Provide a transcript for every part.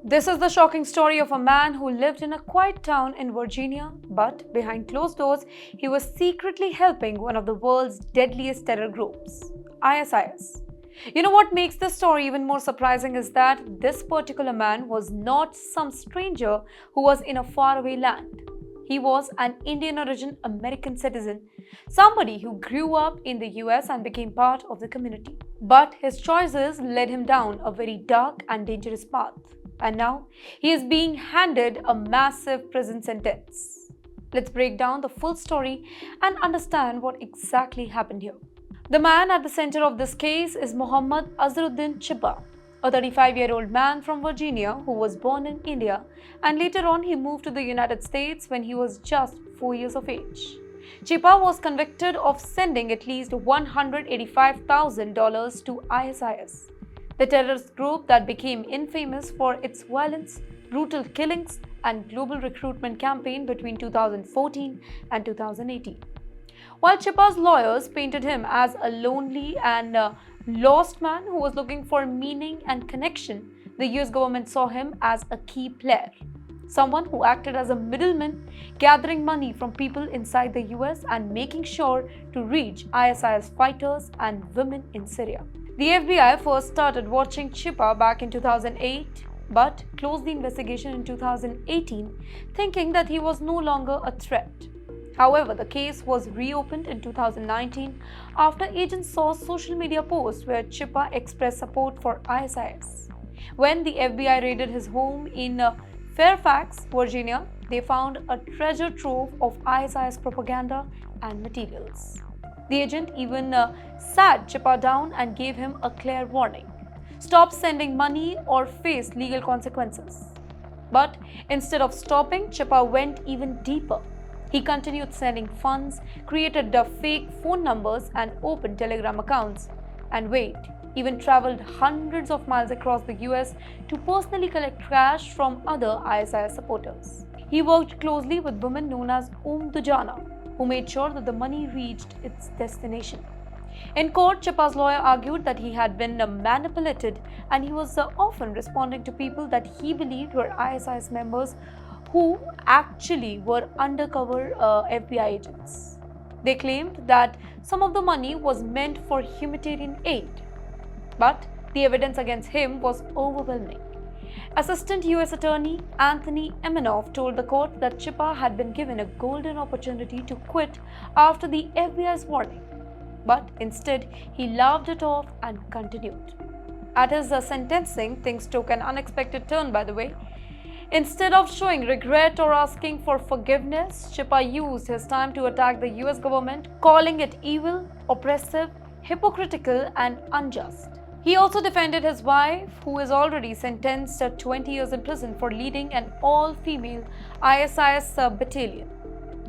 This is the shocking story of a man who lived in a quiet town in Virginia, but behind closed doors, he was secretly helping one of the world's deadliest terror groups, ISIS. You know what makes this story even more surprising is that this particular man was not some stranger who was in a faraway land. He was an Indian origin American citizen, somebody who grew up in the US and became part of the community. But his choices led him down a very dark and dangerous path. And now he is being handed a massive prison sentence. Let's break down the full story and understand what exactly happened here. The man at the center of this case is Mohammad Azharuddin Chippa, a 35-year-old man from Virginia who was born in India and later on he moved to the United States when he was just 4 years of age. Chippa was convicted of sending at least $185,000 to ISIS, the terrorist group that became infamous for its violence, brutal killings, and global recruitment campaign between 2014 and 2018. While Chippa's lawyers painted him as a lonely and lost man who was looking for meaning and connection, the US government saw him as a key player, someone who acted as a middleman, gathering money from people inside the US and making sure to reach ISIS fighters and women in Syria. The FBI first started watching Chippa back in 2008, but closed the investigation in 2018, thinking that he was no longer a threat. However, the case was reopened in 2019 after agents saw social media posts where Chippa expressed support for ISIS. When the FBI raided his home in Fairfax, Virginia, they found a treasure trove of ISIS propaganda and materials. The agent even sat Chippa down and gave him a clear warning: stop sending money or face legal consequences. But instead of stopping, Chippa went even deeper. He continued sending funds, created the fake phone numbers and opened Telegram accounts, and even traveled hundreds of miles across the US to personally collect cash from other ISIS supporters. He worked closely with women known as Dujana, who made sure that the money reached its destination. In court, Chippa's lawyer argued that he had been manipulated and he was often responding to people that he believed were ISIS members who actually were undercover FBI agents. They claimed that some of the money was meant for humanitarian aid, but the evidence against him was overwhelming. Assistant US Attorney Anthony Eminoff told the court that Chippa had been given a golden opportunity to quit after the FBI's warning, but instead he laughed it off and continued. At his sentencing, things took an unexpected turn, by the way. Instead of showing regret or asking for forgiveness, Chippa used his time to attack the US government, calling it evil, oppressive, hypocritical, and unjust. He also defended his wife, who is already sentenced to 20 years in prison for leading an all-female ISIS battalion.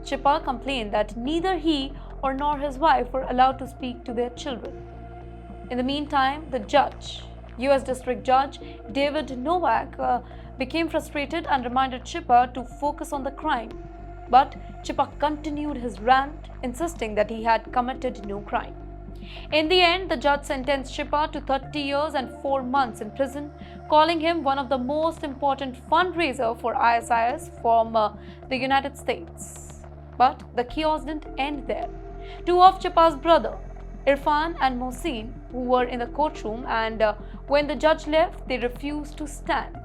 Chippa complained that neither he nor his wife were allowed to speak to their children. In the meantime, the judge, US District Judge David Novak, became frustrated and reminded Chippa to focus on the crime. But Chippa continued his rant, insisting that he had committed no crime. In the end, the judge sentenced Chippa to 30 years and 4 months in prison, calling him one of the most important fundraisers for ISIS from the United States. But the chaos didn't end there. Two of Chippa's brothers, Irfan and Mohsin, who were in the courtroom, and when the judge left, they refused to stand.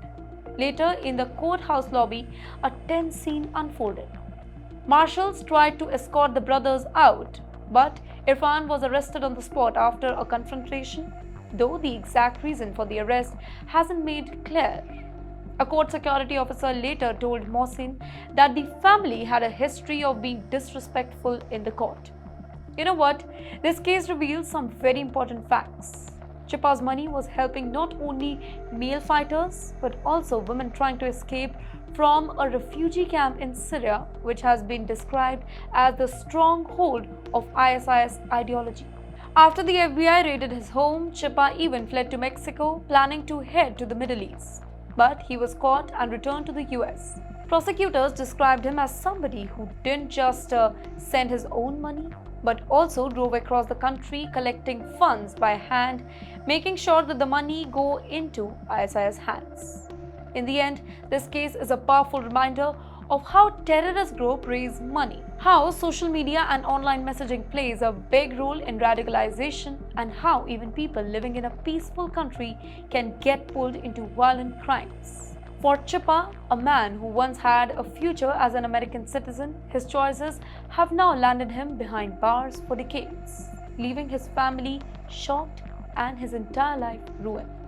Later, in the courthouse lobby, a tense scene unfolded. Marshals tried to escort the brothers out, but Irfan was arrested on the spot after a confrontation, though the exact reason for the arrest hasn't made clear. A court security officer later told Mohsin that the family had a history of being disrespectful in the court. You know what? This case reveals some very important facts. Chippa's money was helping not only male fighters, but also women trying to escape from a refugee camp in Syria, which has been described as the stronghold of ISIS ideology. After the FBI raided his home, Chippa even fled to Mexico, planning to head to the Middle East. But he was caught and returned to the US. Prosecutors described him as somebody who didn't just send his own money, but also drove across the country collecting funds by hand, making sure that the money go into ISIS hands. In the end, this case is a powerful reminder of how terrorist groups raise money, how social media and online messaging plays a big role in radicalization, and how even people living in a peaceful country can get pulled into violent crimes. For Chippa, a man who once had a future as an American citizen, his choices have now landed him behind bars for decades, leaving his family shocked and his entire life ruined.